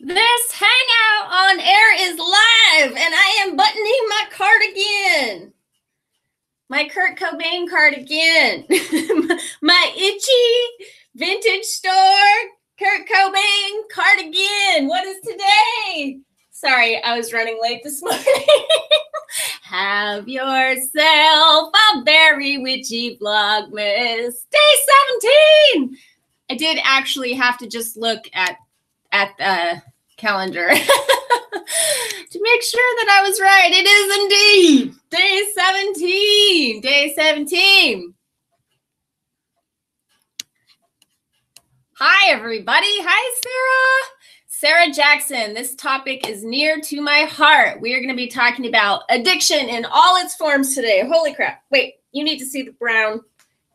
This hangout on air is live, and I am buttoning my cardigan. My Kurt Cobain cardigan. My itchy vintage store Kurt Cobain cardigan. What is today? Sorry, I was running late this morning. Have yourself a very witchy Vlogmas. Day 17. I did actually have to just look at the calendar to make sure that I was right. It is indeed day 17. Day 17. Hi, everybody. Hi, Sarah. Sarah Jackson. This topic is near to my heart. We are going to be talking about addiction in all its forms today. Holy crap. Wait, you need to see the brown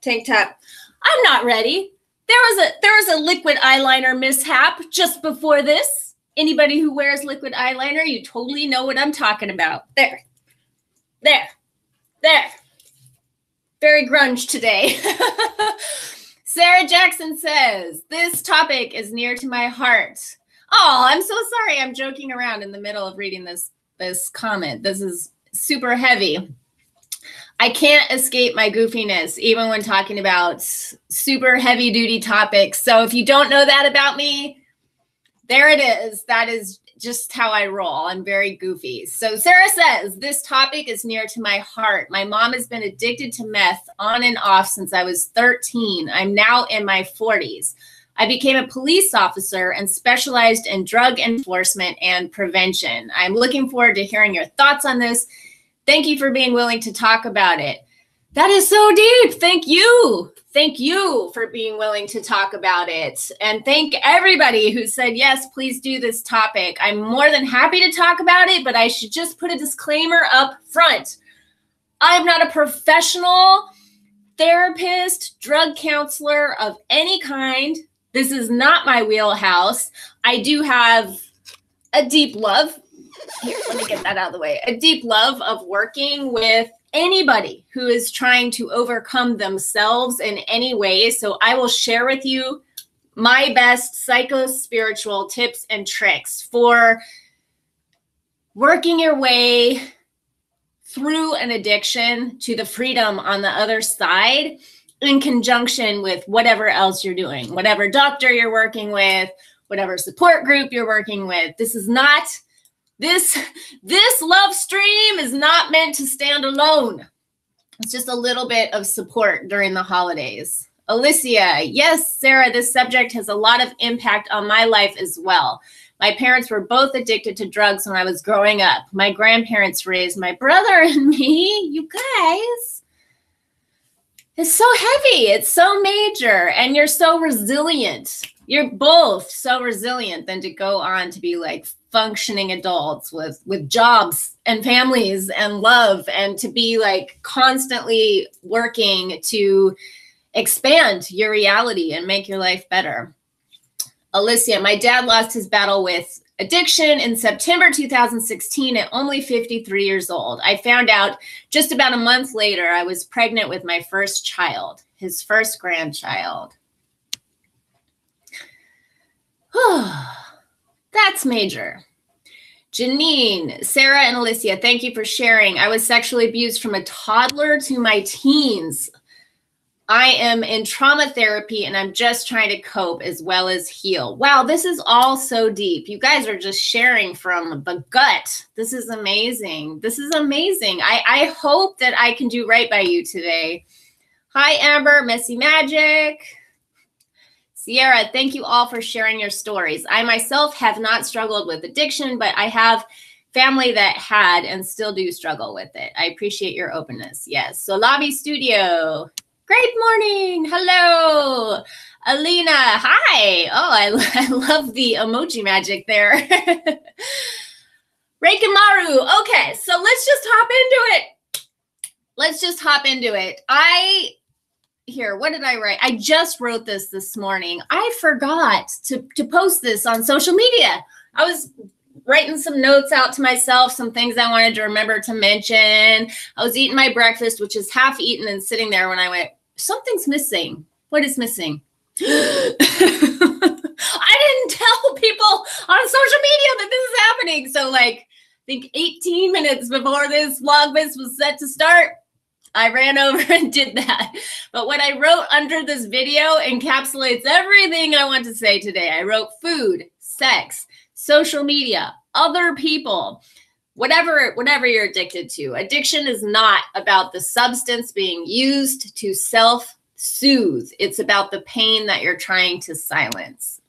tank top. I'm not ready. There was a liquid eyeliner mishap just before this. Anybody who wears liquid eyeliner, you totally know what I'm talking about. There. Very grunge today. Sarah Jackson says, this topic is near to my heart. Oh, I'm so sorry. I'm joking around in the middle of reading this comment. This is super heavy. I can't escape my goofiness, even when talking about super heavy duty topics. So if you don't know that about me, there it is. That is just how I roll. I'm very goofy. So Sarah says, this topic is near to my heart. My mom has been addicted to meth on and off since I was 13. I'm now in my 40s. I became a police officer and specialized in drug enforcement and prevention. I'm looking forward to hearing your thoughts on this. Thank you for being willing to talk about it. That is so deep. Thank you. Thank you for being willing to talk about it. And thank everybody who said, yes, please do this topic. I'm more than happy to talk about it, but I should just put a disclaimer up front. I'm not a professional therapist, drug counselor of any kind. This is not my wheelhouse. I do have a deep love. Here, let me get that out of the way. A deep love of working with anybody who is trying to overcome themselves in any way. So I will share with you my best psycho-spiritual tips and tricks for working your way through an addiction to the freedom on the other side in conjunction with whatever else you're doing, whatever doctor you're working with, whatever support group you're working with. This is not... This love stream is not meant to stand alone. It's just a little bit of support during the holidays. Alicia, yes, Sarah, this subject has a lot of impact on my life as well. My parents were both addicted to drugs when I was growing up. My grandparents raised my brother and me. You guys, it's so heavy. It's so major. And you're so resilient. You're both so resilient than to go on to be like functioning adults with jobs and families and love, and to be like constantly working to expand your reality and make your life better. Alicia, my dad lost his battle with addiction in September 2016 at only 53 years old. I found out just about a month later I was pregnant with my first child, his first grandchild. That's major. Janine, Sarah, and Alicia, thank you for sharing. I was sexually abused from a toddler to my teens. I am in trauma therapy and I'm just trying to cope as well as heal. Wow, this is all so deep. You guys are just sharing from the gut. This is amazing. This is amazing. I hope that I can do right by you today. Hi, Amber, Messy Magic. Sierra, thank you all for sharing your stories. I myself have not struggled with addiction, but I have family that had and still do struggle with it. I appreciate your openness. Yes. So Lobby Studio. Great morning. Hello. Alina. Hi. Oh, I love the emoji magic there. Reikamaru. Okay. So let's just hop into it. Here, what did I write? I just wrote this morning. I forgot to post this on social media. I was writing some notes out to myself, some things I wanted to remember to mention. I was eating my breakfast, which is half eaten and sitting there when I went, something's missing. What is missing? I didn't tell people on social So like, I think 18 minutes before this Vlogmas was set to start, I ran over and did that. But what I wrote under this video encapsulates everything I want to say today. I wrote food, sex, social media, other people, whatever you're addicted to. Addiction is not about the substance being used to self-soothe. It's about the pain that you're trying to silence.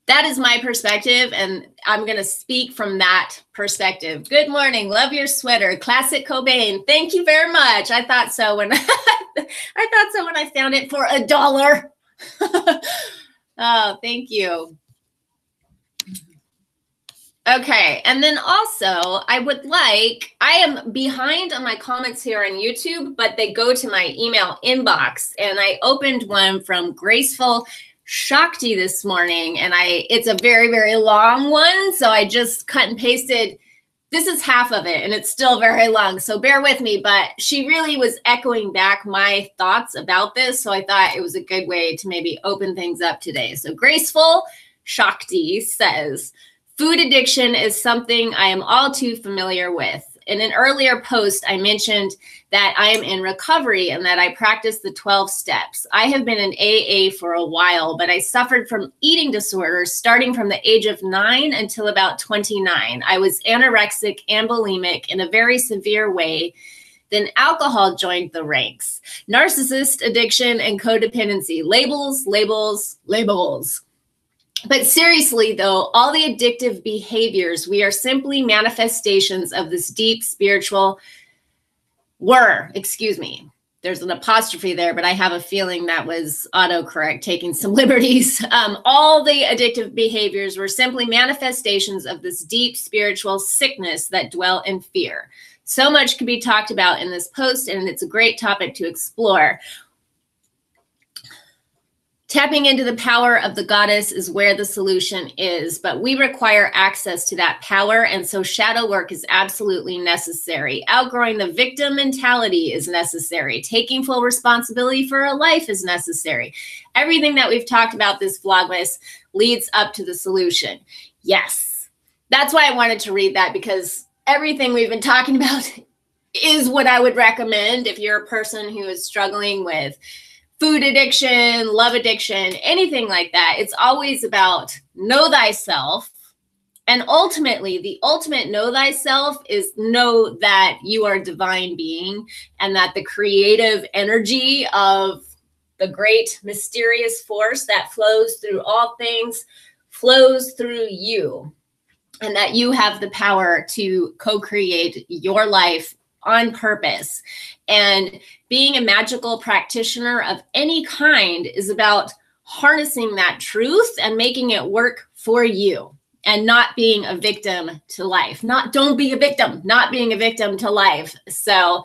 That is my perspective, and I'm going to speak from that perspective. Good morning. Love your sweater. Classic Cobain. Thank you very much. I thought so when I found it for $1. Oh, thank you. Okay, and then also I am behind on my comments here on YouTube, but they go to my email inbox, and I opened one from Graceful Shakti this morning, and it's a very, very long one, so I just cut and pasted. This is half of it, and it's still very long, so bear with me, but she really was echoing back my thoughts about this, so I thought it was a good way to maybe open things up today. So Graceful Shakti says, food addiction is something I am all too familiar with. In an earlier post, I mentioned that I am in recovery and that I practice the 12 steps. I have been in AA for a while, but I suffered from eating disorders starting from the age of 9 until about 29. I was anorexic and bulimic in a very severe way. Then alcohol joined the ranks. Narcissist, addiction, and codependency. Labels, labels, labels. But seriously, though, all the addictive behaviors, we are simply manifestations of this deep spiritual There's an apostrophe there, but I have a feeling that was autocorrect, taking some liberties. All the addictive behaviors were simply manifestations of this deep spiritual sickness that dwell in fear. So much can be talked about in this post, and it's a great topic to explore. Tapping into the power of the goddess is where the solution is, but we require access to that power, and so shadow work is absolutely necessary. Outgrowing the victim mentality is necessary. Taking full responsibility for our life is necessary. Everything that we've talked about this Vlogmas leads up to the solution. Yes, that's why I wanted to read that, because everything we've been talking about is what I would recommend if you're a person who is struggling with food addiction, love addiction, anything like that. It's always about know thyself. And ultimately, the ultimate know thyself is know that you are a divine being and that the creative energy of the great mysterious force that flows through all things flows through you, and that you have the power to co-create your life on purpose. And being a magical practitioner of any kind is about harnessing that truth and making it work for you, and not being a victim to life. Don't be a victim, not being a victim to life. So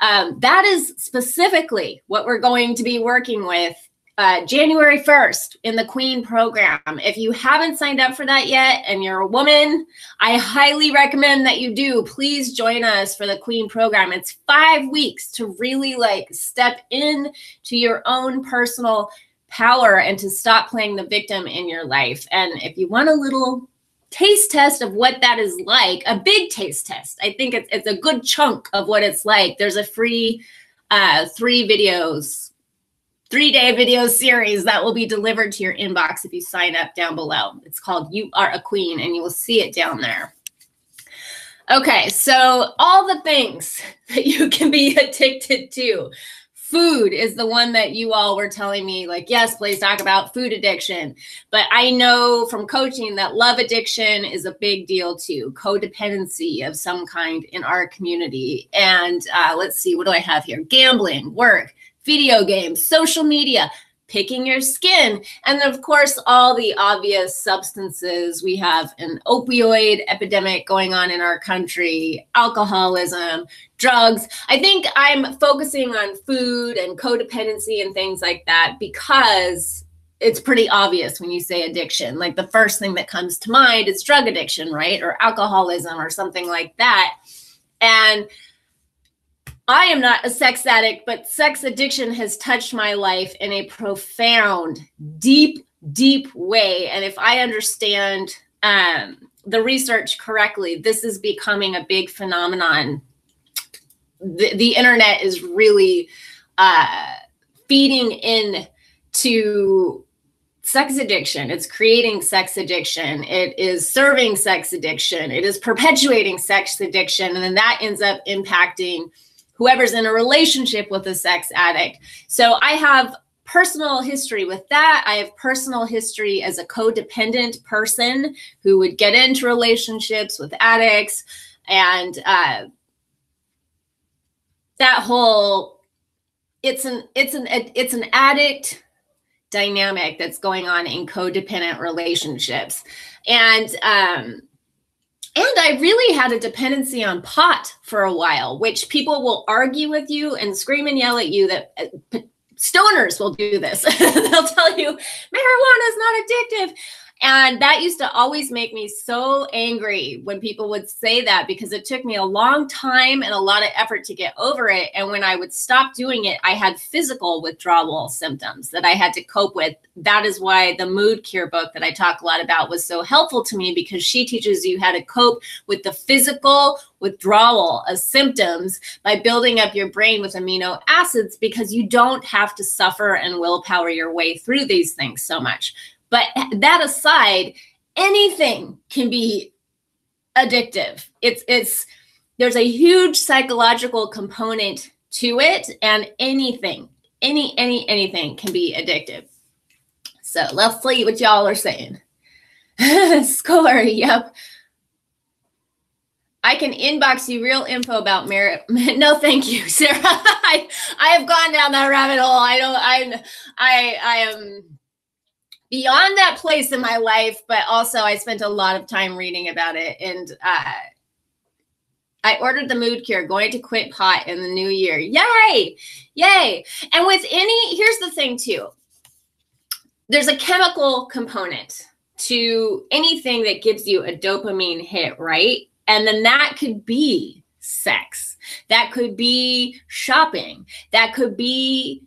that is specifically what we're going to be working with January 1st in the Queen program. If you haven't signed up for that yet and you're a woman, I highly recommend that you do. Please join us for the Queen program. It's 5 weeks to really step in to your own personal power and to stop playing the victim in your life. And if you want a little taste test of what that is like, a big taste test, I think it's a good chunk of what it's like. There's a free 3-day video series that will be delivered to your inbox if you sign up down below. It's called You Are a Queen, and you will see it down there. Okay, so all the things that you can be addicted to. Food is the one that you all were telling me, yes, please talk about food addiction. But I know from coaching that love addiction is a big deal too. Codependency of some kind in our community. And let's see, what do I have here? Gambling, work, video games, social media, picking your skin, and then, of course, all the obvious substances. We have an opioid epidemic going on in our country, alcoholism, drugs. I think I'm focusing on food and codependency and things like that because it's pretty obvious when you say addiction. The first thing that comes to mind is drug addiction, right? Or alcoholism or something like that. And I am not a sex addict, but sex addiction has touched my life in a profound, deep, deep way. And if I understand the research correctly, this is becoming a big phenomenon. The internet is really feeding in to sex addiction. It's creating sex addiction. It is serving sex addiction. It is perpetuating sex addiction. And then that ends up impacting whoever's in a relationship with a sex addict. So I have personal history with that. I have personal history as a codependent person who would get into relationships with addicts, and that whole, it's an addict dynamic that's going on in codependent relationships. And I really had a dependency on pot for a while, which people will argue with you and scream and yell at you that stoners will do this. They'll tell you marijuana is not addictive. And that used to always make me so angry when people would say that, because it took me a long time and a lot of effort to get over it. And when I would stop doing it, I had physical withdrawal symptoms that I had to cope with. That is why the Mood Cure book that I talk a lot about was so helpful to me, because she teaches you how to cope with the physical withdrawal of symptoms by building up your brain with amino acids, because you don't have to suffer and willpower your way through these things so much. But that aside, anything can be addictive. There's a huge psychological component to it, and anything can be addictive. So let's see what y'all are saying. Score, yep. I can inbox you real info about merit. No, thank you, Sarah. I have gone down that rabbit hole. I am beyond that place in my life, but also I spent a lot of time reading about it. And I ordered the Mood Cure, going to quit pot in the new year. Yay! Yay! And with here's the thing too. There's a chemical component to anything that gives you a dopamine hit, right? And then that could be sex. That could be shopping. That could be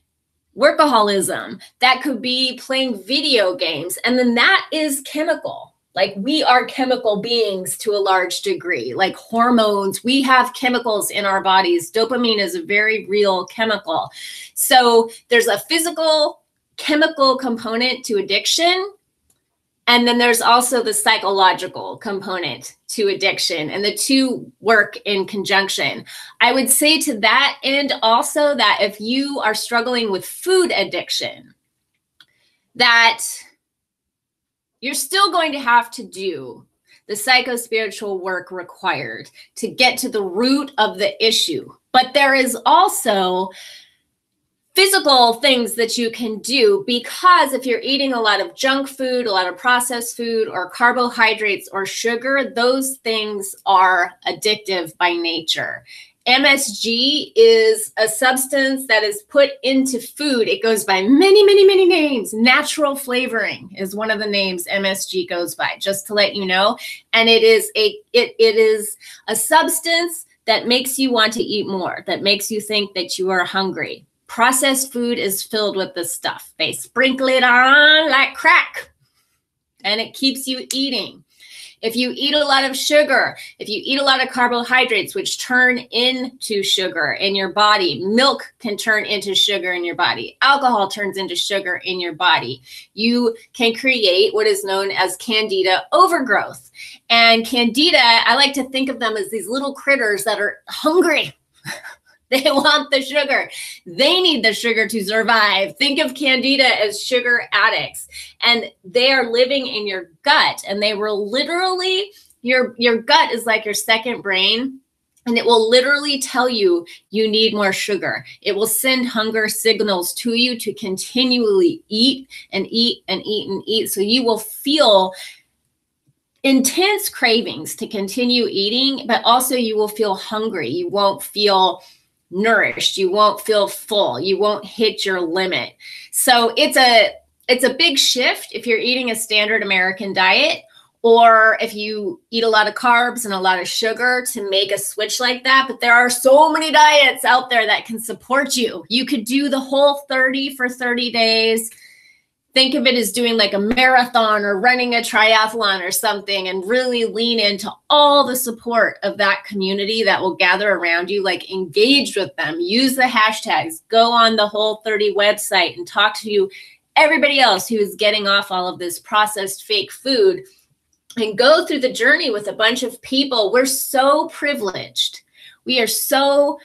workaholism. That could be playing video games. And then that is chemical. Like, we are chemical beings to a large degree, like hormones. We have chemicals in our bodies. Dopamine is a very real chemical. So there's a physical chemical component to addiction. And then there's also the psychological component to addiction, and the two work in conjunction. I would say to that end also that if you are struggling with food addiction, that you're still going to have to do the psychospiritual work required to get to the root of the issue. But there is also physical things that you can do, because if you're eating a lot of junk food, a lot of processed food, or carbohydrates or sugar, those things are addictive by nature. MSG is a substance that is put into food. It goes by many, many, many names. Natural flavoring is one of the names MSG goes by, just to let you know. And it is a substance that makes you want to eat more, that makes you think that you are hungry. Processed food is filled with this stuff. They sprinkle it on like crack, and it keeps you eating. If you eat a lot of sugar, if you eat a lot of carbohydrates, which turn into sugar in your body, milk can turn into sugar in your body, alcohol turns into sugar in your body, you can create what is known as candida overgrowth. And candida, I like to think of them as these little critters that are hungry. They want the sugar. They need the sugar to survive. Think of candida as sugar addicts, and they are living in your gut, and they will literally, your gut is like your second brain, and it will literally tell you you need more sugar. It will send hunger signals to you to continually eat and eat and eat and eat. So you will feel intense cravings to continue eating, but also you will feel hungry. You won't feel nourished. You won't feel full. You won't hit your limit. So it's a big shift if you're eating a standard American diet, or if you eat a lot of carbs and a lot of sugar, to make a switch like that. But there are so many diets out there that can support you. You could do the Whole 30 for 30 days. think of it as doing like a marathon or running a triathlon or something, and really lean into all the support of that community that will gather around you. Like, engage with them, use the hashtags, go on the Whole30 website and talk to everybody else who is getting off all of this processed fake food, and go through the journey with a bunch of people. We're so privileged. We are so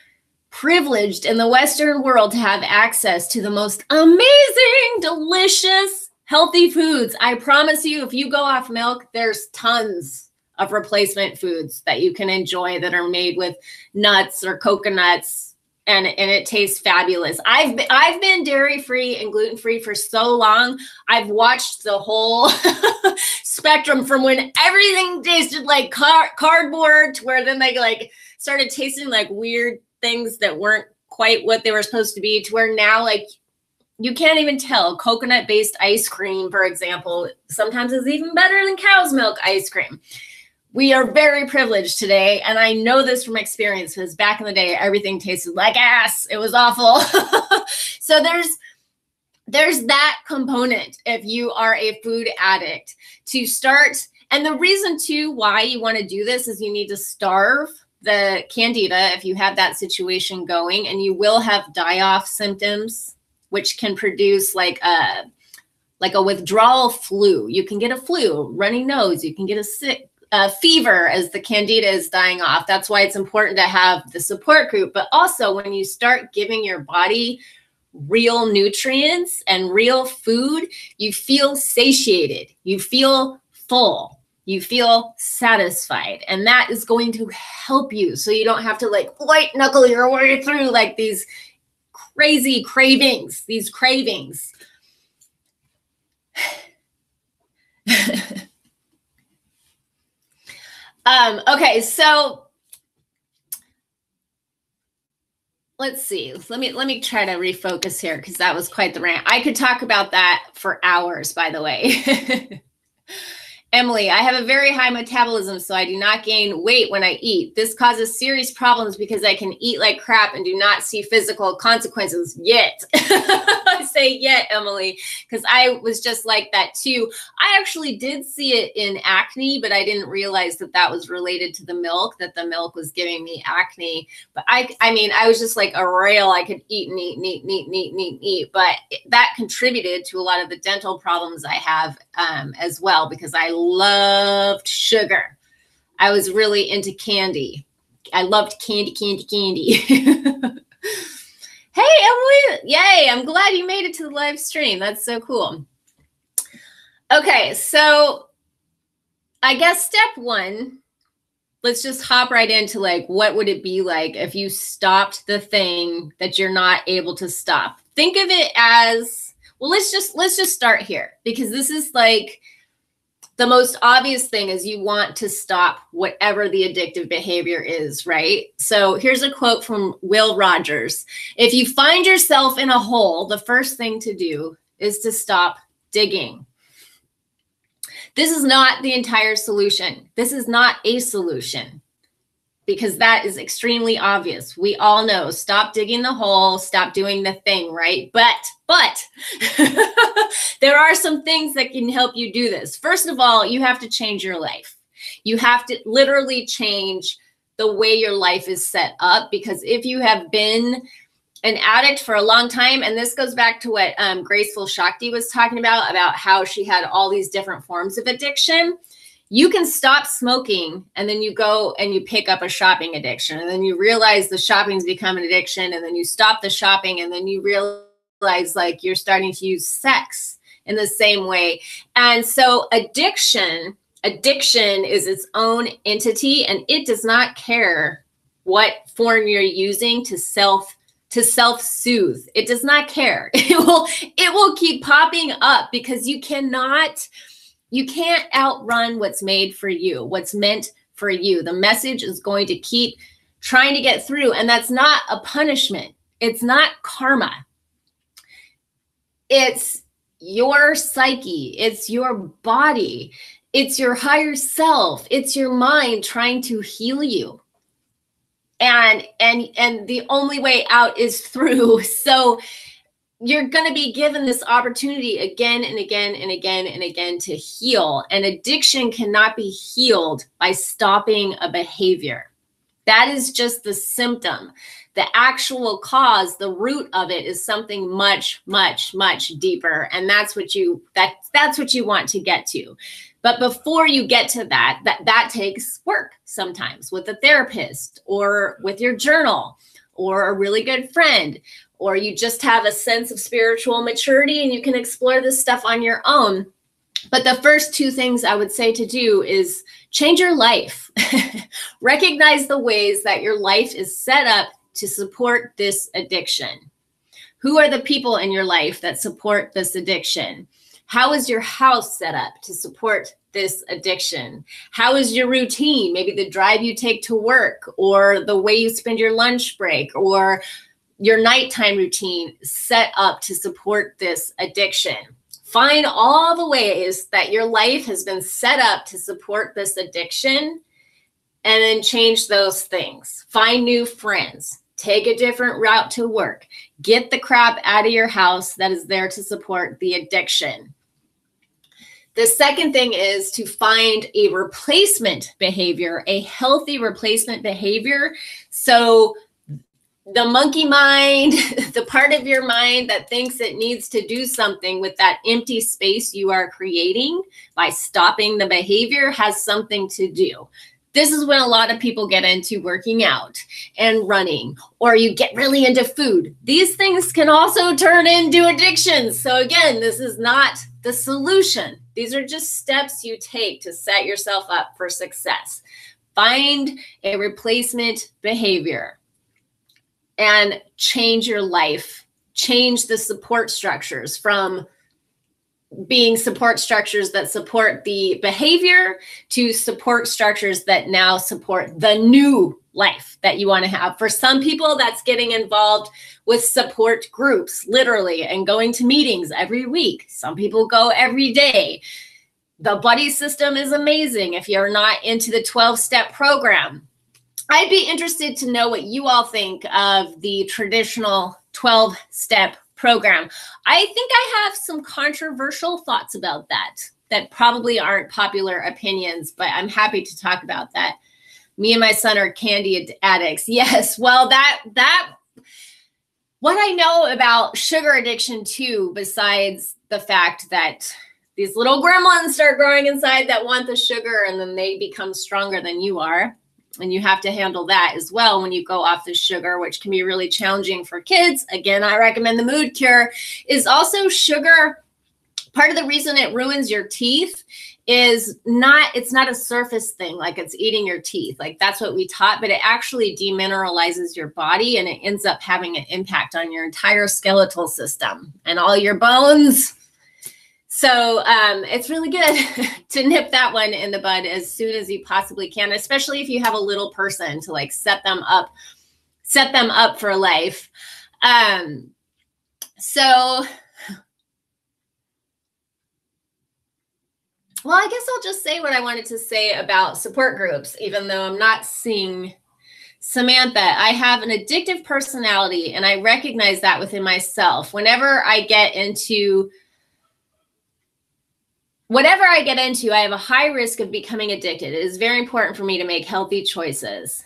privileged in the Western world to have access to the most amazing, delicious, healthy foods. I promise you, if you go off milk, there's tons of replacement foods that you can enjoy that are made with nuts or coconuts, and it tastes fabulous. I've been dairy-free and gluten-free for so long. I've watched the whole spectrum from when everything tasted like cardboard to where then they like started tasting like weird things that weren't quite what they were supposed to be, to where now, like, you can't even tell. Coconut-based ice cream, for example, sometimes is even better than cow's milk ice cream. We are very privileged today, and I know this from experience, because back in the day, everything tasted like ass. It was awful. So there's that component if you are a food addict to start. And the reason, too, why you want to do this is you need to starve the candida if you have that situation going, and you will have die-off symptoms, which can produce like a withdrawal flu. You can get a flu, runny nose. You can get a fever as the candida is dying off. That's why it's important to have the support group. But also, when you start giving your body real nutrients and real food, you feel satiated. You feel full. You feel satisfied, and that is going to help you so you don't have to like white knuckle your way through like these crazy cravings, Okay, so let's see. Let me try to refocus here, because that was quite the rant. I could talk about that for hours, by the way. Emily, I have a very high metabolism, so I do not gain weight when I eat. This causes serious problems because I can eat like crap and do not see physical consequences yet. I say yet, Emily, because I was just like that too. I actually did see it in acne, but I didn't realize that that was related to the milk, that the milk was giving me acne. But I mean, I was just like a rail. I could eat and eat and eat and eat and eat and eat and eat. But that contributed to a lot of the dental problems I have as well, because I loved sugar. I was really into candy. I loved candy. Hey, Emily. Yay. I'm glad you made it to the live stream. That's so cool. Okay. So I guess step one, let's just hop right into like, what would it be like if you stopped the thing that you're not able to stop? Think of it as, well, let's just start here, because this is like the most obvious thing is you want to stop whatever the addictive behavior is, right? So here's a quote from Will Rogers. If you find yourself in a hole, the first thing to do is to stop digging. This is not the entire solution. This is not a solution, because that is extremely obvious. We all know, stop digging the hole, stop doing the thing, right? But there are some things that can help you do this. First of all, you have to change your life. You have to literally change the way your life is set up, because if you have been an addict for a long time, and this goes back to what Graceful Shakti was talking about how she had all these different forms of addiction. You can stop smoking, and then you go and you pick up a shopping addiction, and then you realize the shopping's become an addiction, and then you stop the shopping, and then you realize like you're starting to use sex in the same way. And so addiction is its own entity, and it does not care what form you're using to self-soothe. It does not care. It will keep popping up, because you can't outrun what's made for you, what's meant for you. The message is going to keep trying to get through, and that's not a punishment. It's not karma. It's your psyche. It's your body. It's your higher self. It's your mind trying to heal you. And the only way out is through. So you're going to be given this opportunity again and again and again and again to heal. And addiction cannot be healed by stopping a behavior. That is just the symptom. The actual cause, the root of it, is something much, much, much deeper. And that's what you want to get to. But before you get to that takes work sometimes with a therapist or with your journal or a really good friend, or you just have a sense of spiritual maturity and you can explore this stuff on your own. But the first two things I would say to do is change your life. Recognize the ways that your life is set up to support this addiction. Who are the people in your life that support this addiction? How is your house set up to support this addiction? How is your routine? Maybe the drive you take to work, or the way you spend your lunch break, or your nighttime routine set up to support this addiction. Find all the ways that your life has been set up to support this addiction, and then change those things. Find new friends. Take a different route to work. Get the crap out of your house that is there to support the addiction. The second thing is to find a replacement behavior, a healthy replacement behavior. So the monkey mind, the part of your mind that thinks it needs to do something with that empty space you are creating by stopping the behavior, has something to do. This is when a lot of people get into working out and running, or you get really into food. These things can also turn into addictions. So again, this is not the solution. These are just steps you take to set yourself up for success. Find a replacement behavior and change your life. Change the support structures from being support structures that support the behavior to support structures that now support the new life that you want to have. For some people, that's getting involved with support groups, literally, and going to meetings every week. Some people go every day. The buddy system is amazing if you're not into the 12-step program. I'd be interested to know what you all think of the traditional 12-step program. I think I have some controversial thoughts about that probably aren't popular opinions, but I'm happy to talk about that. Me and my son are candy addicts. Yes, well, what I know about sugar addiction too, besides the fact that these little gremlins start growing inside that want the sugar, and then they become stronger than you are. And you have to handle that as well when you go off the sugar, which can be really challenging for kids. Again, I recommend the Mood Cure. Is also sugar. Part of the reason it ruins your teeth is it's not a surface thing, like it's eating your teeth. Like that's what we taught, but it actually demineralizes your body, and it ends up having an impact on your entire skeletal system and all your bones. So it's really good to nip that one in the bud as soon as you possibly can, especially if you have a little person to like set them up for life. So, well, I guess I'll just say what I wanted to say about support groups, even though I'm not seeing Samantha. I have an addictive personality, and I recognize that within myself. Whenever I get into whatever I get into, I have a high risk of becoming addicted. It is very important for me to make healthy choices.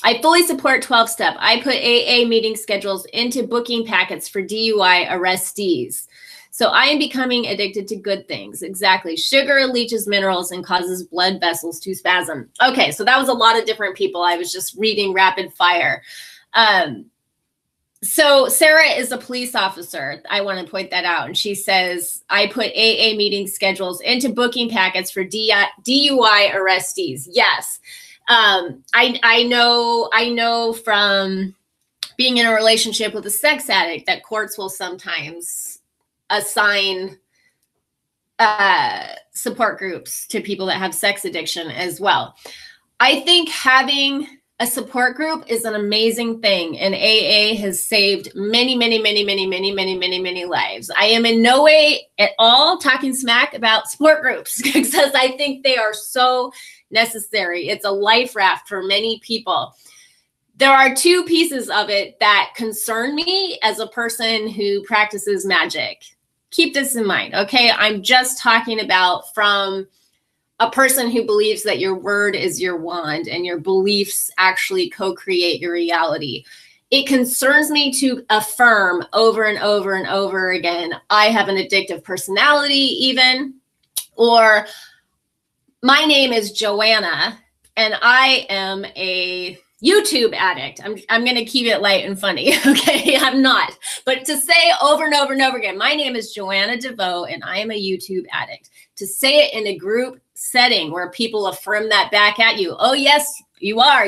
I fully support 12-step. I put AA meeting schedules into booking packets for DUI arrestees. So I am becoming addicted to good things. Exactly. Sugar leaches minerals and causes blood vessels to spasm. Okay, so that was a lot of different people. I was just reading rapid fire. So Sarah is a police officer. I want to point that out. And she says, I put AA meeting schedules into booking packets for DUI arrestees. Yes. I know from being in a relationship with a sex addict that courts will sometimes assign support groups to people that have sex addiction as well. I think having a support group is an amazing thing, and AA has saved many, many, many, many, many, many, many, many lives. I am in no way at all talking smack about support groups because I think they are so necessary. It's a life raft for many people. there are two pieces of it that concern me as a person who practices magic. Keep this in mind, okay? I'm just talking about from a person who believes that your word is your wand and your beliefs actually co-create your reality. It concerns me to affirm over and over and over again, I have an addictive personality even, or my name is Joanna and I am a YouTube addict. I'm going to keep it light and funny. Okay. I'm not, but to say over and over and over again, my name is Joanna DeVoe and I am a YouTube addict. To say it in a group setting where people affirm that back at you. Oh yes, you are.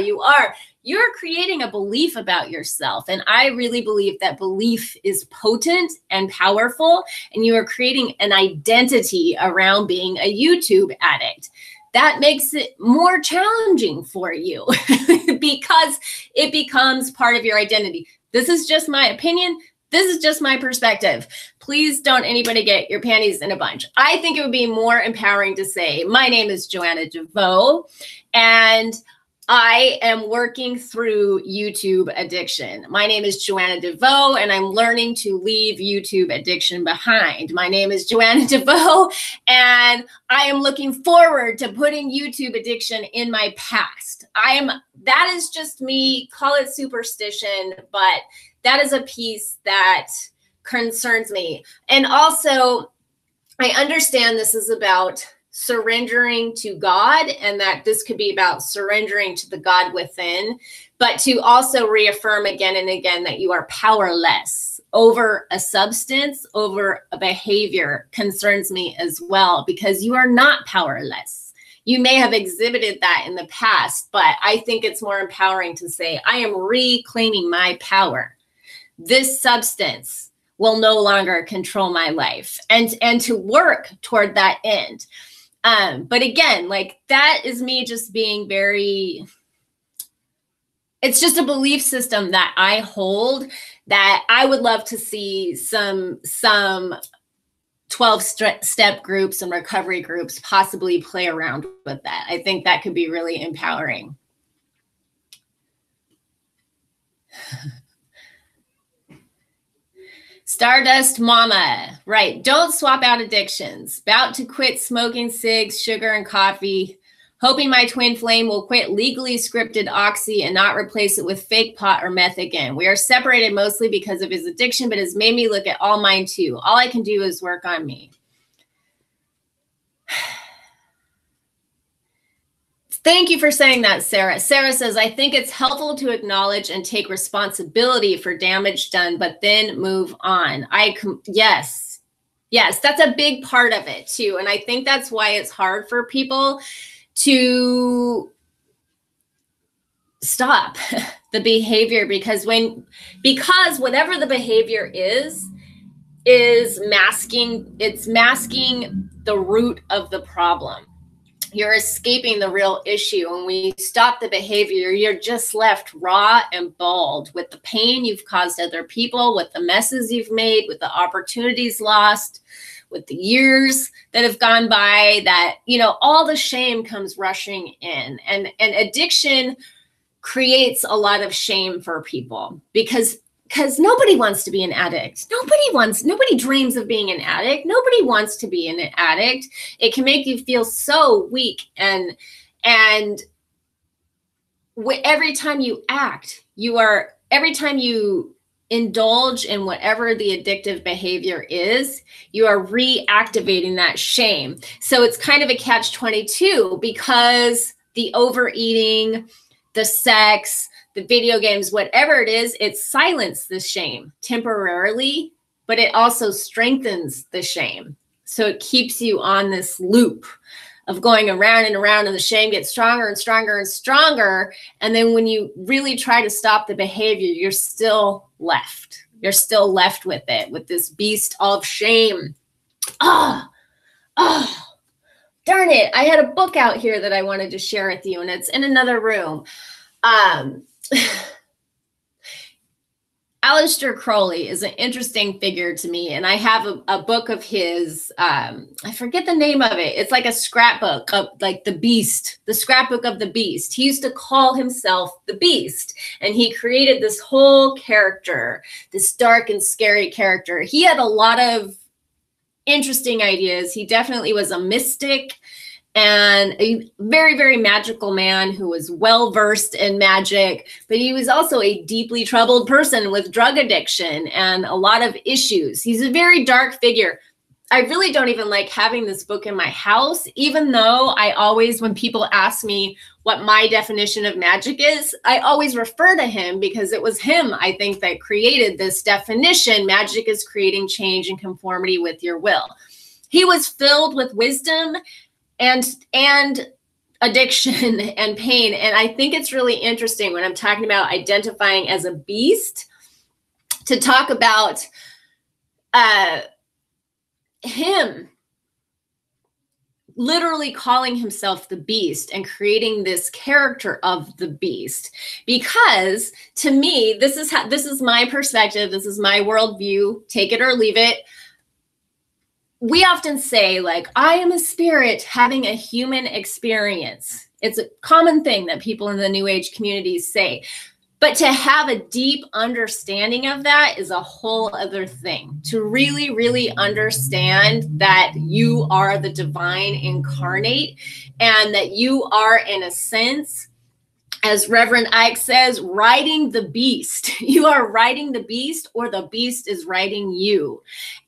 You're creating a belief about yourself. And I really believe that belief is potent and powerful. And you are creating an identity around being a YouTube addict. That makes it more challenging for you because it becomes part of your identity. This is just my opinion. This is just my perspective. Please don't anybody get your panties in a bunch. I think it would be more empowering to say, my name is Joanna DeVoe, and I am working through YouTube addiction. My name is Joanna DeVoe, and I'm learning to leave YouTube addiction behind. My name is Joanna DeVoe, and I am looking forward to putting YouTube addiction in my past. That is just me, call it superstition, but that is a piece that concerns me. And also, I understand this is about surrendering to God, and that this could be about surrendering to the God within, but to also reaffirm again and again that you are powerless over a substance, over a behavior concerns me as well, because you are not powerless. You may have exhibited that in the past, but I think it's more empowering to say, I am reclaiming my power. This substance will no longer control my life, and to work toward that end. But again, like that is me just being very, it's just a belief system that I hold that I would love to see some 12-step groups and recovery groups possibly play around with that. I think that could be really empowering. Stardust Mama, right. Don't swap out addictions. About to quit smoking cigs, sugar, and coffee. Hoping my twin flame will quit legally scripted oxy and not replace it with fake pot or meth again. We are separated mostly because of his addiction, but has made me look at all mine too. All I can do is work on me. Thank you for saying that, Sarah. Sarah says, I think it's helpful to acknowledge and take responsibility for damage done, but then move on. Yes, that's a big part of it too. And I think that's why it's hard for people to stop the behavior, because whatever the behavior is masking, it's masking the root of the problem. You're escaping the real issue. When we stop the behavior, you're just left raw and bald with the pain you've caused other people, with the messes you've made, with the opportunities lost, with the years that have gone by, that, you know, all the shame comes rushing in. And addiction creates a lot of shame for people because nobody wants to be an addict. Nobody dreams of being an addict. Nobody wants to be an addict. It can make you feel so weak. And every time you act, every time you indulge in whatever the addictive behavior is, you are reactivating that shame. So it's kind of a catch-22, because the overeating, the sex, the video games, whatever it is, it silences the shame temporarily, but it also strengthens the shame. So it keeps you on this loop of going around and around, and the shame gets stronger and stronger and stronger. And then when you really try to stop the behavior, you're still left. You're still left with it, with this beast of shame. Oh, darn it. I had a book out here that I wanted to share with you, and it's in another room. I Aleister Crowley is an interesting figure to me, and I have a book of his. I forget the name of it. It's like a scrapbook of like the Beast, the scrapbook of the Beast. He used to call himself the Beast, and he created this whole character, this dark and scary character. He had a lot of interesting ideas. He definitely was a mystic and a very, very magical man who was well-versed in magic, but he was also a deeply troubled person with drug addiction and a lot of issues. He's a very dark figure. I really don't even like having this book in my house, even though I always, when people ask me what my definition of magic is, I always refer to him because it was him, I think, that created this definition. Magic is creating change and conformity with your will. He was filled with wisdom and addiction and pain. And I think it's really interesting when I'm talking about identifying as a beast to talk about him literally calling himself the Beast and creating this character of the Beast. Because to me, this is my perspective. This is my worldview. Take it or leave it. We often say, like, I am a spirit having a human experience. It's a common thing that people in the New Age communities say. But to have a deep understanding of that is a whole other thing. To really, really understand that you are the divine incarnate and that you are, in a sense, as Reverend Ike says, riding the beast. You are riding the beast, or the beast is riding you.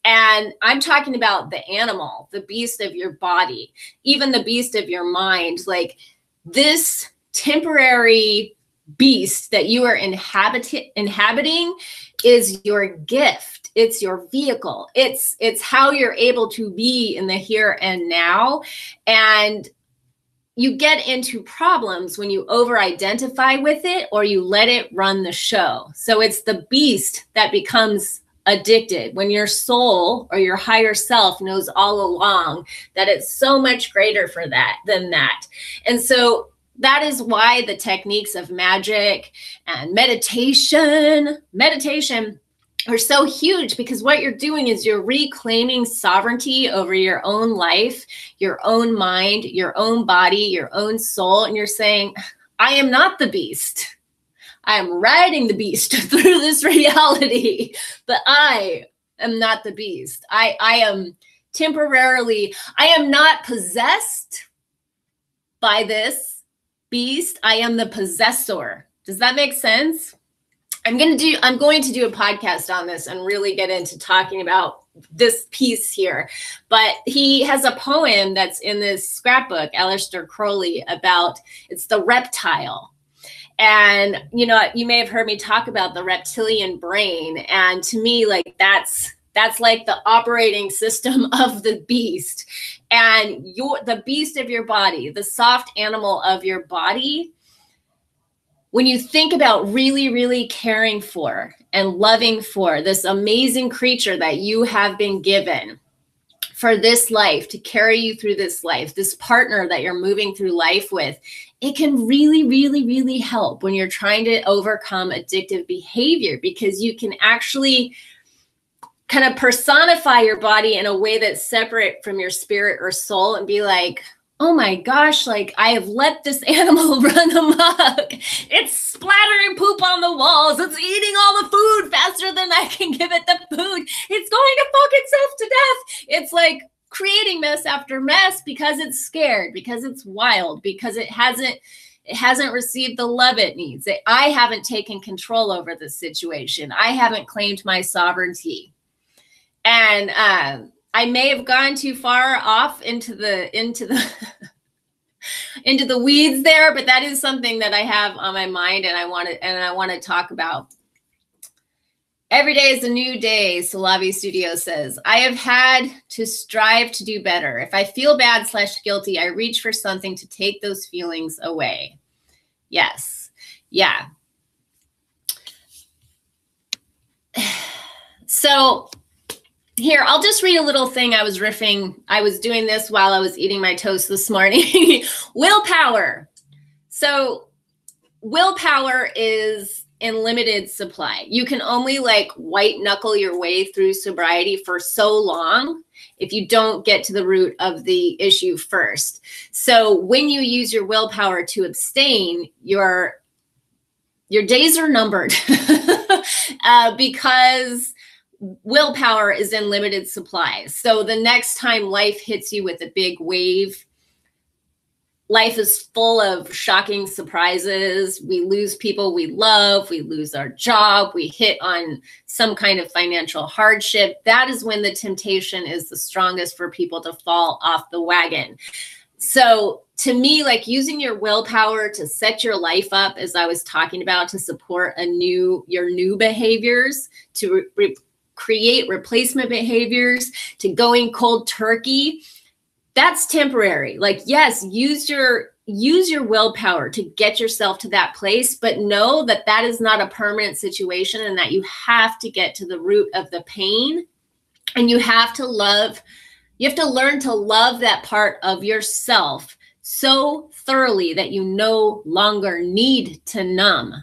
And I'm talking about the animal, the beast of your body, even the beast of your mind. Like, this temporary beast that you are inhabiting is your gift. It's your vehicle. It's how you're able to be in the here and now. And you get into problems when you over-identify with it or you let it run the show. So it's the beast that becomes addicted when your soul or your higher self knows all along that it's so much greater than that. And so that is why the techniques of magic and meditation are so huge, because what you're doing is you're reclaiming sovereignty over your own life, your own mind, your own body, your own soul. And you're saying, I am not the beast. I am riding the beast through this reality, but I am not the beast. I am not possessed by this beast. I am the possessor. Does that make sense? I'm going to do a podcast on this and really get into talking about this piece here. But he has a poem that's in this scrapbook, Aleister Crowley, it's the reptile. And, you know, you may have heard me talk about the reptilian brain. And to me, like, that's like the operating system of the beast. And the beast of your body, the soft animal of your body, when you think about really, really caring for and loving for this amazing creature that you have been given for this life, to carry you through this life, this partner that you're moving through life with, it can really, really, really help when you're trying to overcome addictive behavior, because you can actually kind of personify your body in a way that's separate from your spirit or soul and be like, oh my gosh, like, I have let this animal run amok. It's splattering poop on the walls. It's eating all the food faster than I can give it the food. It's going to fuck itself to death. It's like creating mess after mess because it's scared, because it's wild, because it hasn't received the love it needs. I haven't taken control over the situation. I haven't claimed my sovereignty. And I may have gone too far off into the into the weeds there, but that is something that I have on my mind, and I want to talk about. Every day is a new day, Solavi Studio says. I have had to strive to do better. If I feel bad/guilty, I reach for something to take those feelings away. Yes. Yeah. So here, I'll just read a little thing I was riffing. I was doing this while I was eating my toast this morning. Willpower. So willpower is in limited supply. You can only like white knuckle your way through sobriety for so long if you don't get to the root of the issue first. So when you use your willpower to abstain, your days are numbered because willpower is in limited supply. So the next time life hits you with a big wave, life is full of shocking surprises. We lose people we love. We lose our job. We hit on some kind of financial hardship. That is when the temptation is the strongest for people to fall off the wagon. So to me, like using your willpower to set your life up, as I was talking about, to support your new behaviors, to create replacement behaviors, to going cold turkey, that's temporary. Like, yes, use your willpower to get yourself to that place, but know that that is not a permanent situation and that you have to get to the root of the pain, and you have to learn to love that part of yourself so thoroughly that you no longer need to numb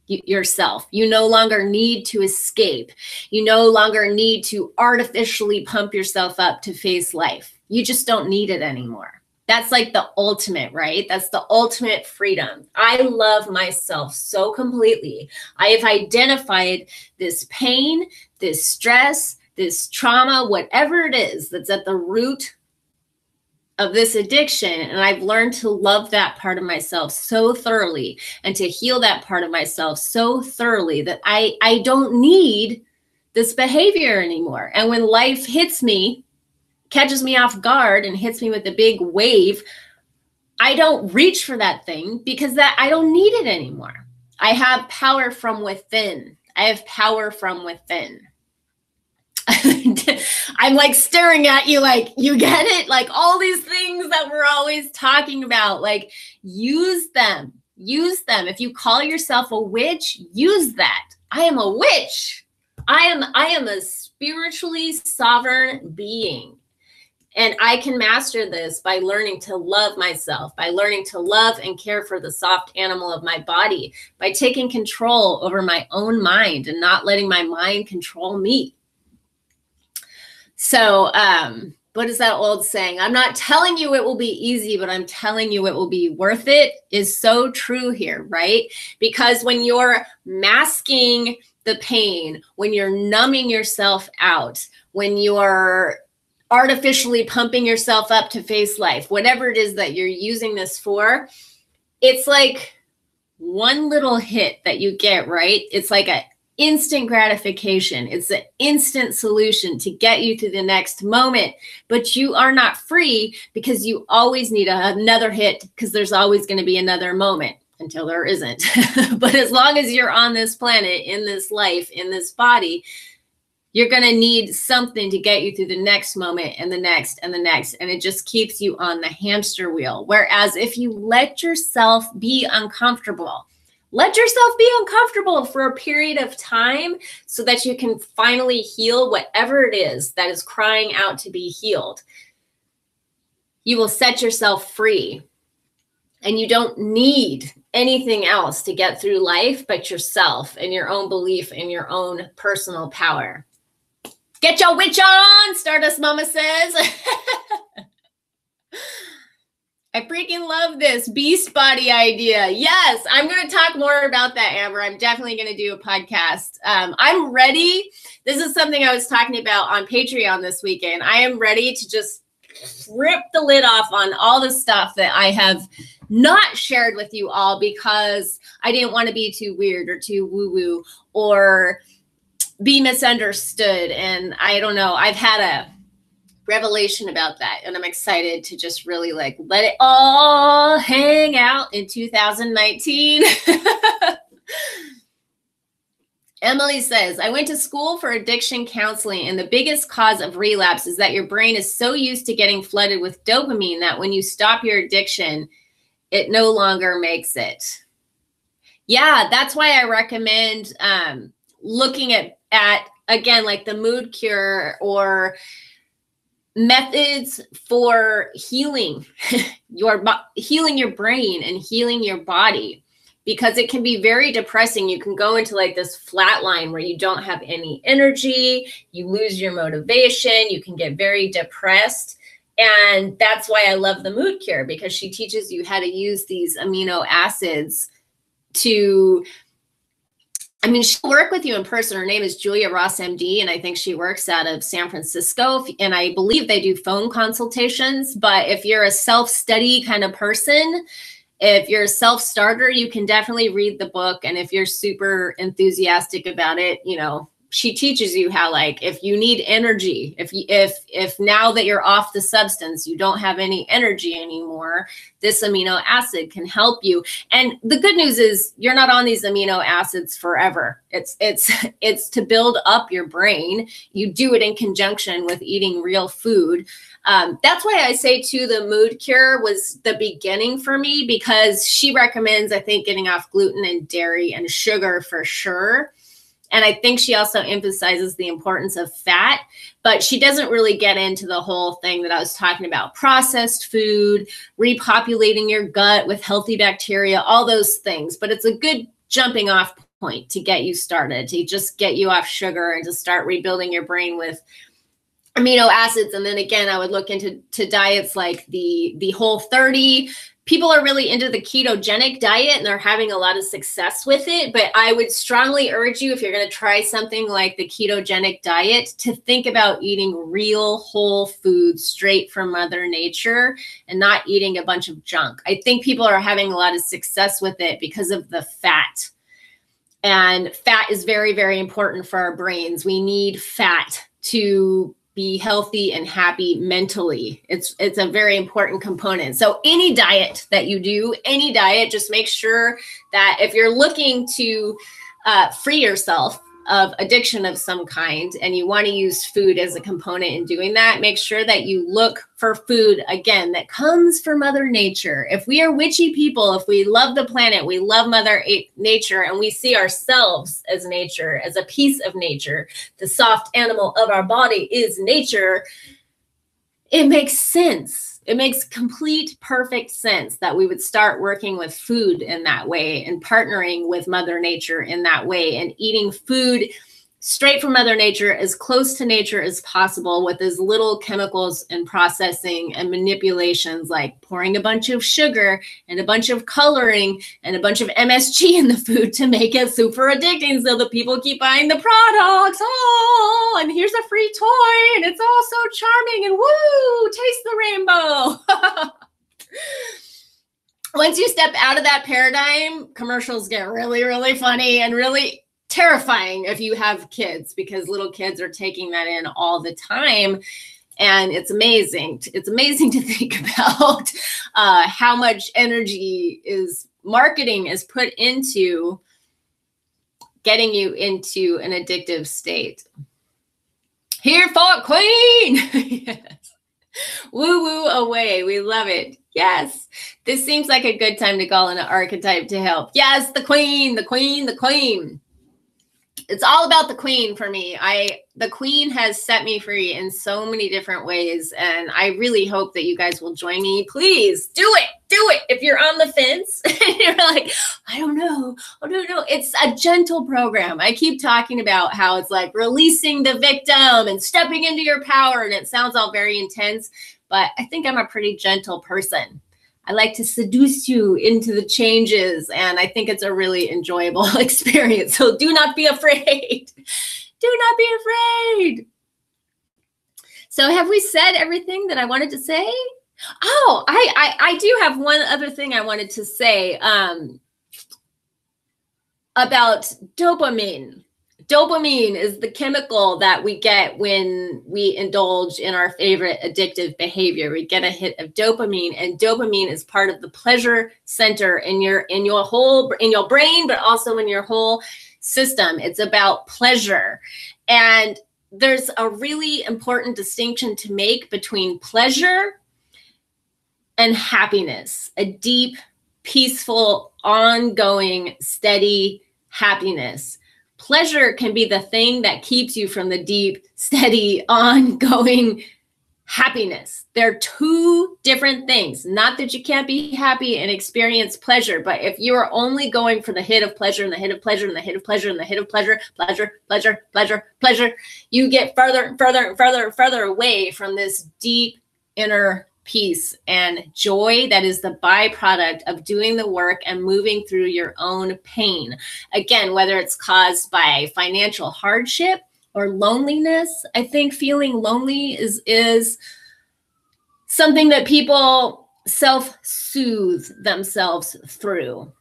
yourself. You no longer need to escape. You no longer need to artificially pump yourself up to face life. You just don't need it anymore. That's like the ultimate, right? That's the ultimate freedom. I love myself so completely. I have identified this pain, this stress, this trauma, whatever it is that's at the root of this addiction. And I've learned to love that part of myself so thoroughly and to heal that part of myself so thoroughly that I don't need this behavior anymore. And when life hits me, catches me off guard and hits me with a big wave, I don't reach for that thing because I don't need it anymore. I have power from within. I have power from within. I'm like staring at you like, you get it? Like all these things that we're always talking about, like use them. Use them. If you call yourself a witch, use that. I am a witch. I am a spiritually sovereign being. And I can master this by learning to love myself, by learning to love and care for the soft animal of my body, by taking control over my own mind and not letting my mind control me. So what is that old saying? I'm not telling you it will be easy, but I'm telling you it will be worth it is so true here, right? Because when you're masking the pain, when you're numbing yourself out, when you're artificially pumping yourself up to face life, whatever it is that you're using this for, it's like one little hit that you get, right? It's like an instant gratification. It's an instant solution to get you to the next moment, but you are not free because you always need another hit because there's always going to be another moment until there isn't. But as long as you're on this planet, in this life, in this body, you're going to need something to get you through the next moment and the next and the next. And it just keeps you on the hamster wheel. Whereas if you let yourself be uncomfortable, let yourself be uncomfortable for a period of time so that you can finally heal whatever it is that is crying out to be healed. You will set yourself free. And you don't need anything else to get through life but yourself and your own belief in your own personal power. Get your witch on, Stardust Mama says. I freaking love this beast body idea. Yes, I'm going to talk more about that, Amber. I'm definitely going to do a podcast. I'm ready. This is something I was talking about on Patreon this weekend. I am ready to just rip the lid off on all the stuff that I have not shared with you all because I didn't want to be too weird or too woo-woo or be misunderstood. And I don't know, I've had a revelation about that. And I'm excited to just really like let it all hang out in 2019. Emily says, I went to school for addiction counseling, and the biggest cause of relapse is that your brain is so used to getting flooded with dopamine that when you stop your addiction, it no longer makes it. Yeah, that's why I recommend looking at again, like the mood cure or methods for healing your brain and healing your body. because it can be very depressing. You can go into like this flat line where you don't have any energy, you lose your motivation, you can get very depressed. And that's why I love the mood cure, because she teaches you how to use these amino acids to, I mean, she'll work with you in person. Her name is Julia Ross, MD, and I think she works out of San Francisco. And I believe they do phone consultations. But if you're a self-study kind of person, if you're a self-starter, you can definitely read the book. And if you're super enthusiastic about it, you know, she teaches you how, like, if you need energy, if now that you're off the substance, you don't have any energy anymore, this amino acid can help you. And the good news is you're not on these amino acids forever. It's to build up your brain. You do it in conjunction with eating real food. That's why I say too, the mood cure was the beginning for me, because she recommends, I think, getting off gluten and dairy and sugar for sure. And I think she also emphasizes the importance of fat, but she doesn't really get into the whole thing that I was talking about: processed food, repopulating your gut with healthy bacteria, all those things. But it's a good jumping off point to get you started, to just get you off sugar and to start rebuilding your brain with amino acids. And then again, I would look into diets like the Whole30. People are really into the ketogenic diet and they're having a lot of success with it. But I would strongly urge you, if you're going to try something like the ketogenic diet, to think about eating real whole foods straight from Mother Nature and not eating a bunch of junk. I think people are having a lot of success with it because of the fat. And fat is very, very important for our brains. We need fat to be healthy and happy mentally. It's a very important component. So any diet that you do, any diet, just make sure that if you're looking to free yourself of addiction of some kind and you want to use food as a component in doing that, make sure that you look for food, again, that comes from Mother Nature. If we are witchy people, if we love the planet, we love Mother Nature, and we see ourselves as nature, as a piece of nature, the soft animal of our body is nature, it makes sense. It makes complete, perfect sense that we would start working with food in that way and partnering with Mother Nature in that way and eating food straight from Mother Nature, as close to nature as possible, with as little chemicals and processing and manipulations like pouring a bunch of sugar and a bunch of coloring and a bunch of MSG in the food to make it super addicting so that people keep buying the products. Oh, and here's a free toy and it's all so charming and woo, taste the rainbow. Once you step out of that paradigm, commercials get really, really funny and really terrifying if you have kids, because little kids are taking that in all the time. And it's amazing. It's amazing to think about how much energy marketing is put into getting you into an addictive state. Here for Queen. Yes. Woo woo away. We love it. Yes. This seems like a good time to call in an archetype to help. Yes, the queen, the queen, the queen. It's all about the queen for me. The queen has set me free in so many different ways. And I really hope that you guys will join me. Please do it. Do it. If you're on the fence and you're like, I don't know. It's a gentle program. I keep talking about how it's like releasing the victim and stepping into your power. And it sounds all very intense, but I think I'm a pretty gentle person. I like to seduce you into the changes, and I think it's a really enjoyable experience. So do not be afraid. Do not be afraid. So have we said everything that I wanted to say? Oh, I do have one other thing I wanted to say about dopamine. Dopamine is the chemical that we get when we indulge in our favorite addictive behavior. We get a hit of dopamine, and dopamine is part of the pleasure center in your brain, but also in your whole system. It's about pleasure. And there's a really important distinction to make between pleasure and happiness, a deep, peaceful, ongoing, steady happiness. Pleasure can be the thing that keeps you from the deep, steady, ongoing happiness. They're two different things. Not that you can't be happy and experience pleasure, but if you are only going for the hit of pleasure and the hit of pleasure and the hit of pleasure and the hit of pleasure, pleasure, you get further and further and further and further away from this deep inner peace and joy that is the byproduct of doing the work and moving through your own pain. Again, whether it's caused by financial hardship or loneliness. I think feeling lonely is something that people self-soothe themselves through.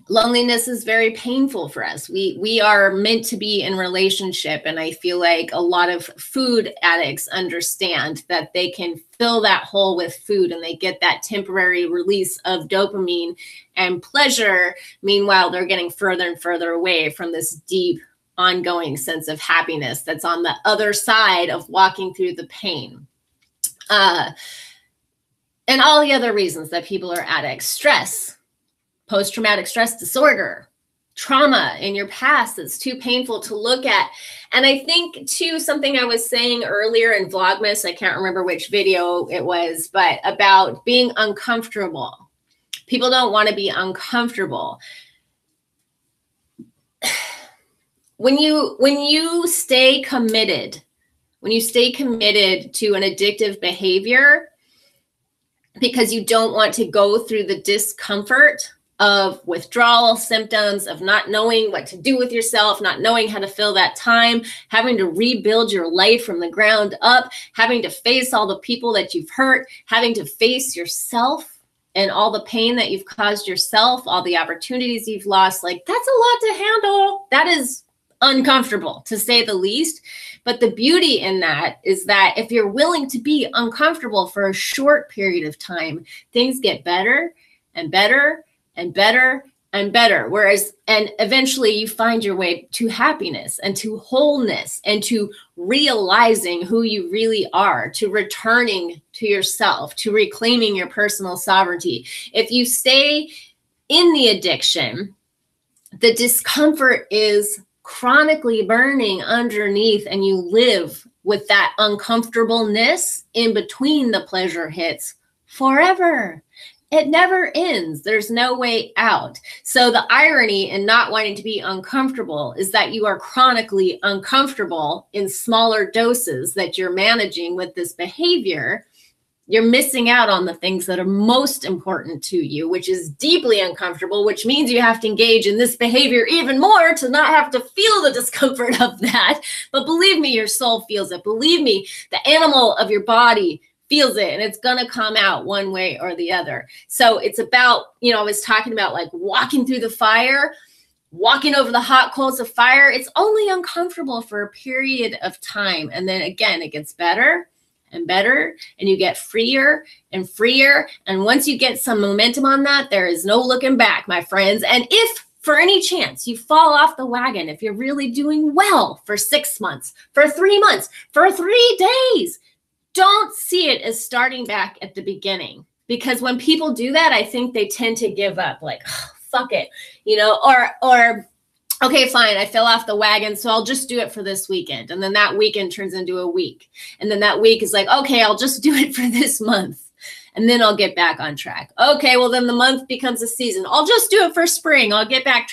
Loneliness is very painful for us. We are meant to be in relationship, and I feel like a lot of food addicts understand that they can fill that hole with food and they get that temporary release of dopamine and pleasure. Meanwhile, they're getting further and further away from this deep, ongoing sense of happiness that's on the other side of walking through the pain. And all the other reasons that people are addicts: stress, post-traumatic stress disorder, trauma in your past that's too painful to look at. And I think too, something I was saying earlier in VLOGMAS, I can't remember which video it was, but about being uncomfortable. People don't want to be uncomfortable. When you stay committed to an addictive behavior because you don't want to go through the discomfort of withdrawal symptoms, of not knowing what to do with yourself, not knowing how to fill that time, having to rebuild your life from the ground up, having to face all the people that you've hurt, having to face yourself and all the pain that you've caused yourself, all the opportunities you've lost, like that's a lot to handle. That is uncomfortable, to say the least. But the beauty in that is that if you're willing to be uncomfortable for a short period of time, things get better and better and better and better. Whereas, and eventually you find your way to happiness and to wholeness and to realizing who you really are, to returning to yourself, to reclaiming your personal sovereignty. If you stay in the addiction, the discomfort is chronically burning underneath, and you live with that uncomfortableness in between the pleasure hits forever. It never ends. There's no way out. So the irony in not wanting to be uncomfortable is that you are chronically uncomfortable in smaller doses that you're managing with this behavior. You're missing out on the things that are most important to you, which is deeply uncomfortable, which means you have to engage in this behavior even more to not have to feel the discomfort of that. But believe me, your soul feels it. Believe me, the animal of your body feels it, and it's going to come out one way or the other. So it's about, I was talking about like walking through the fire, walking over the hot coals of fire. It's only uncomfortable for a period of time. And then again, it gets better and better, and you get freer and freer. And once you get some momentum on that, there is no looking back, my friends. And if for any chance you fall off the wagon, if you're really doing well for 6 months, for 3 months, for 3 days, don't see it as starting back at the beginning. Because when people do that, I think they tend to give up, like, oh, fuck it, or okay, fine, I fell off the wagon, so I'll just do it for this weekend. And then that weekend turns into a week. And then that week is like, okay, I'll just do it for this month. And then I'll get back on track. Okay, well, then the month becomes a season. I'll just do it for spring. I'll get back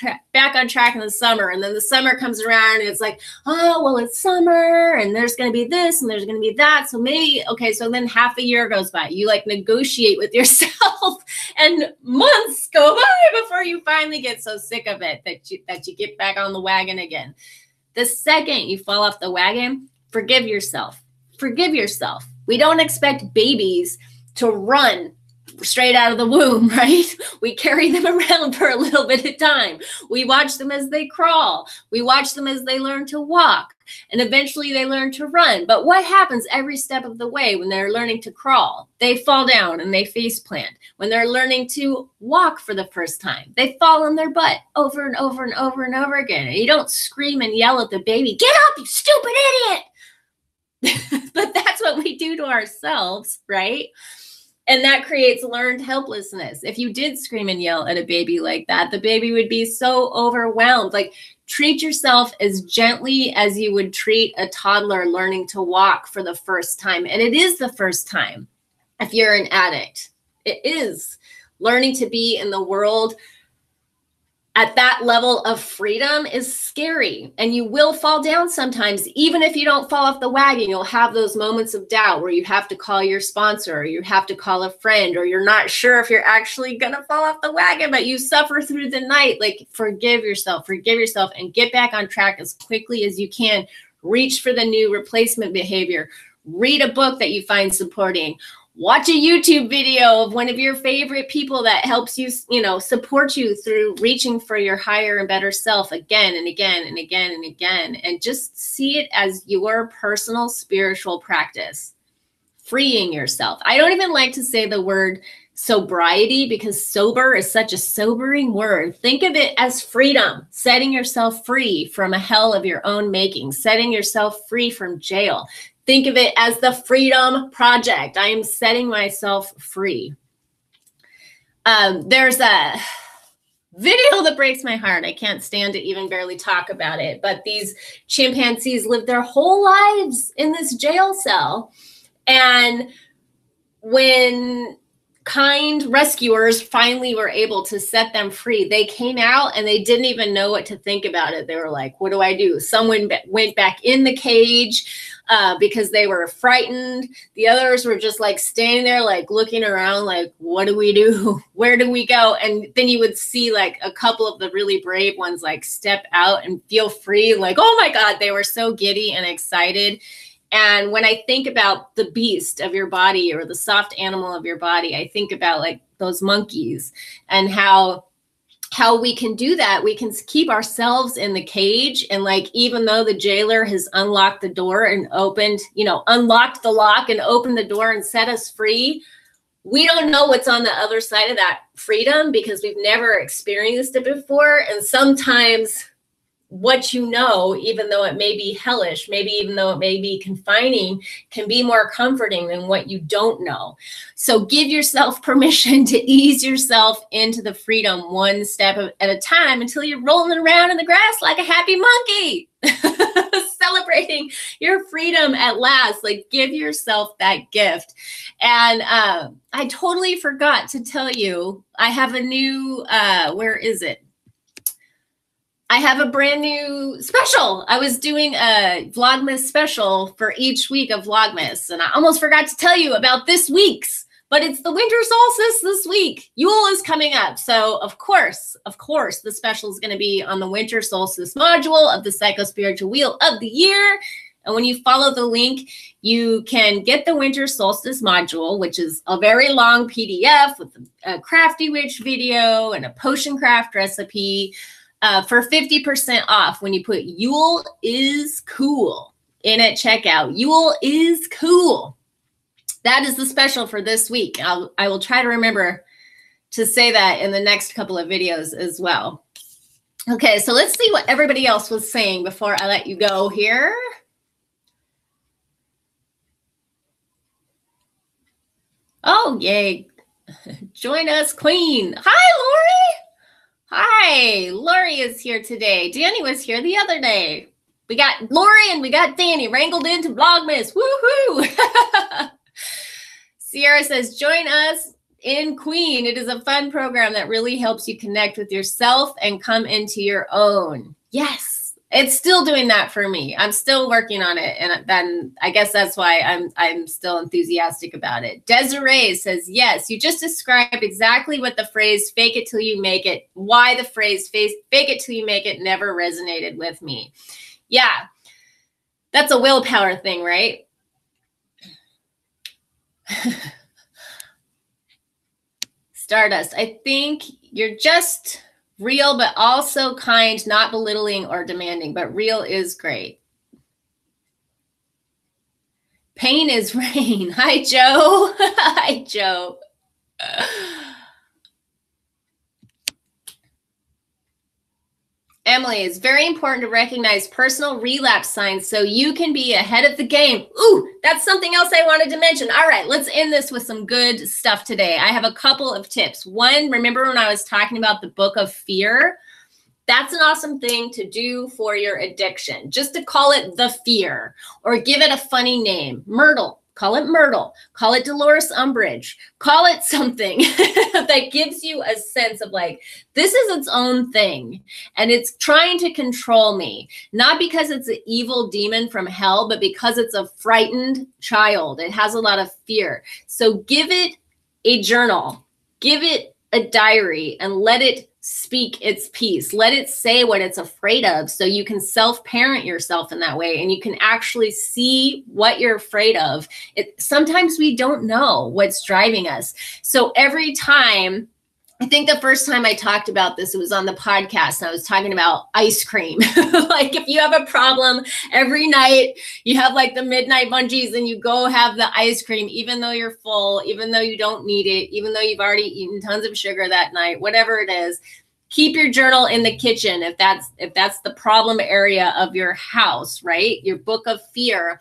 on track in the summer. And then the summer comes around and it's like, oh, well, it's summer and there's going to be this and there's going to be that. So maybe, okay, so then half a year goes by. You like negotiate with yourself and months go by before you finally get so sick of it that you get back on the wagon again. The second you fall off the wagon, forgive yourself. Forgive yourself. We don't expect babies to run straight out of the womb, right? We carry them around for a little bit of time. We watch them as they crawl. We watch them as they learn to walk. And eventually they learn to run. But what happens every step of the way when they're learning to crawl? They fall down and they face plant. When they're learning to walk for the first time, they fall on their butt over and over and over and over again. And you don't scream and yell at the baby, "Get up, you stupid idiot!" But that's what we do to ourselves, right? And that creates learned helplessness. If you did scream and yell at a baby like that, the baby would be so overwhelmed. Like, treat yourself as gently as you would treat a toddler learning to walk for the first time. And it is the first time if you're an addict. It is. Learning to be in the world at that level of freedom is scary, and you will fall down sometimes. Even if you don't fall off the wagon, you'll have those moments of doubt where you have to call your sponsor, or you have to call a friend, or you're not sure if you're actually going to fall off the wagon, but you suffer through the night. Like, forgive yourself, and get back on track as quickly as you can. Reach for the new replacement behavior. Read a book that you find supporting. Watch a YouTube video of one of your favorite people that helps you, support you through reaching for your higher and better self again and again and again and again. And just see it as your personal spiritual practice, freeing yourself. I don't even like to say the word sobriety, because sober is such a sobering word. Think of it as freedom, setting yourself free from a hell of your own making, setting yourself free from jail. Think of it as the Freedom Project. I am setting myself free. There's a video that breaks my heart. I can't stand to even barely talk about it. But these chimpanzees lived their whole lives in this jail cell. And when kind rescuers finally were able to set them free, they came out and they didn't even know what to think about it. They were like, what do I do? Someone went back in the cage because they were frightened. The others were just like standing there, like looking around, like, what do we do? Where do we go? And then you would see like a couple of the really brave ones like step out and feel free. Like, oh my God, they were so giddy and excited. And when I think about the beast of your body or the soft animal of your body, I think about like those monkeys and how we can do that. We can keep ourselves in the cage. And like, even though the jailer has unlocked the door and unlocked the lock and opened the door and set us free, we don't know what's on the other side of that freedom because we've never experienced it before. And sometimes what you know, even though it may be hellish, maybe even though it may be confining, can be more comforting than what you don't know. So give yourself permission to ease yourself into the freedom one step at a time until you're rolling around in the grass like a happy monkey, celebrating your freedom at last. Like, give yourself that gift. And I totally forgot to tell you, I have a new, where is it? I have a brand new special. I was doing a Vlogmas special for each week of Vlogmas, and I almost forgot to tell you about this week's, but it's the winter solstice this week. Yule is coming up. So of course, the special is going to be on the winter solstice module of the Psycho-Spiritual Wheel of the Year. And when you follow the link, you can get the winter solstice module, which is a very long PDF with a Crafty Witch video and a potion craft recipe, for 50% off when you put Yule is cool in at checkout. Yule is cool. That is the special for this week. I will try to remember to say that in the next couple of videos as well. Okay, so let's see what everybody else was saying before I let you go here. Oh, yay. Join us, Queen. Hi, Lori. Hi, Lori is here today. Danny was here the other day. We got Lori and we got Danny wrangled into Vlogmas. Woohoo! Sierra says, join us in Queen. It is a fun program that really helps you connect with yourself and come into your own. Yes, it's still doing that for me. I'm still working on it. And then I guess that's why I'm still enthusiastic about it. Desiree says, yes, you just described exactly what the phrase fake it till you make it, why the phrase fake it till you make it never resonated with me. Yeah, that's a willpower thing, right? Stardust, I think you're just real, but also kind, not belittling or demanding, but real is great. Pain is rain. Hi, Joe. Hi, Joe. Emily, it's very important to recognize personal relapse signs so you can be ahead of the game. Ooh, that's something else I wanted to mention. All right, let's end this with some good stuff today. I have a couple of tips. One, remember when I was talking about the book of fear? That's an awesome thing to do for your addiction, just to call it the fear or give it a funny name. Myrtle. Call it Myrtle. Call it Dolores Umbridge. Call it something that gives you a sense of like, this is its own thing and it's trying to control me. Not because it's an evil demon from hell, but because it's a frightened child. It has a lot of fear. So give it a journal, give it a diary, and let it speak its piece. Let it say what it's afraid of so you can self-parent yourself in that way and you can actually see what you're afraid of. Sometimes we don't know what's driving us. So every time, I think the first time I talked about this, it was on the podcast and I was talking about ice cream. Like if you have a problem every night, you have like the midnight munchies and you go have the ice cream, even though you're full, even though you don't need it, even though you've already eaten tons of sugar that night, whatever it is, keep your journal in the kitchen if that's the problem area of your house, right? Your book of fear.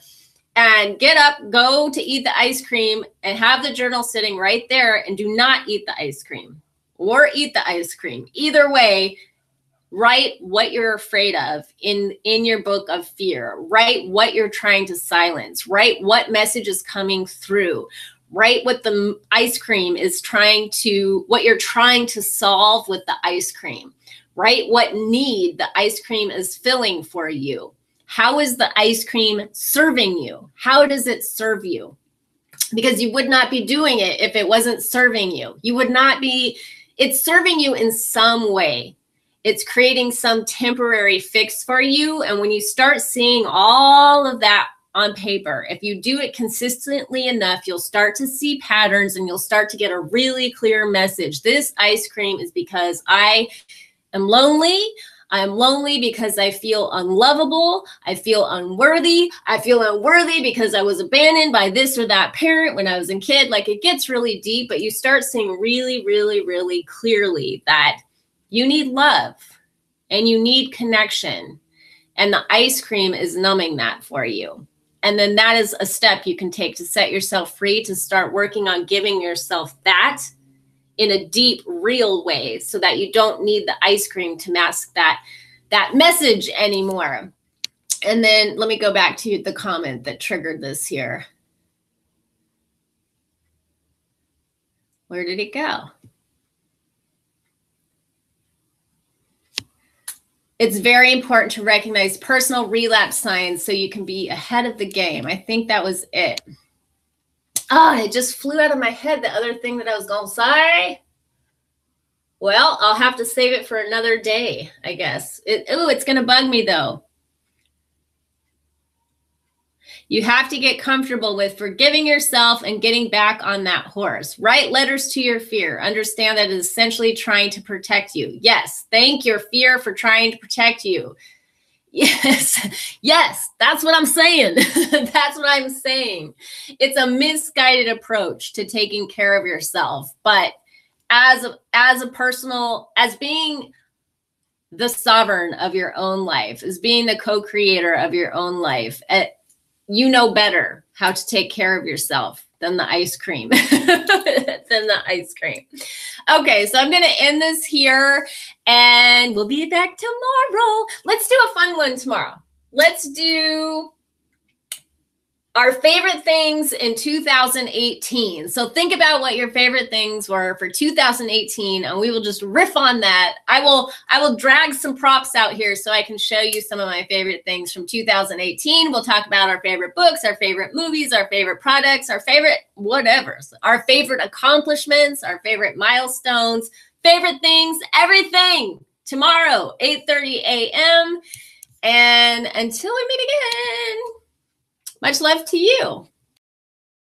And get up, go to eat the ice cream and have the journal sitting right there and do not eat the ice cream. Or eat the ice cream. Either way, write what you're afraid of in your book of fear. Write what you're trying to silence. Write what message is coming through. Write what the ice cream is what you're trying to solve with the ice cream. Write what need the ice cream is filling for you. How is the ice cream serving you? How does it serve you? Because you would not be doing it if it wasn't serving you. You would not be... It's serving you in some way. It's creating some temporary fix for you. And when you start seeing all of that on paper, if you do it consistently enough, you'll start to see patterns and you'll start to get a really clear message. This ice cream is because I am lonely. I'm lonely because I feel unlovable. I feel unworthy. I feel unworthy because I was abandoned by this or that parent when I was a kid. Like it gets really deep, but you start seeing really, really, really clearly that you need love and you need connection. And the ice cream is numbing that for you. And then that is a step you can take to set yourself free, to start working on giving yourself that in a deep, real way so that you don't need the ice cream to mask that message anymore. And then let me go back to the comment that triggered this here. Where did it go? It's very important to recognize personal relapse signs so you can be ahead of the game. I think that was it. Oh, it just flew out of my head, the other thing that I was going to say. Well, I'll have to save it for another day, I guess. It's going to bug me, though. You have to get comfortable with forgiving yourself and getting back on that horse. Write letters to your fear. Understand that it is essentially trying to protect you. Yes, thank your fear for trying to protect you. Yes, that's what I'm saying. That's what I'm saying. It's a misguided approach to taking care of yourself. But as being the sovereign of your own life, as being the co-creator of your own life, you know better how to take care of yourself than the ice cream. Okay, so I'm going to end this here and we'll be back tomorrow. Let's do a fun one tomorrow. Let's do our favorite things in 2018. So think about what your favorite things were for 2018 and we will just riff on that. I will drag some props out here so I can show you some of my favorite things from 2018. We'll talk about our favorite books, our favorite movies, our favorite products, our favorite whatever, our favorite accomplishments, our favorite milestones, favorite things, everything tomorrow, 8:30 a.m. And until we meet again, much love to you.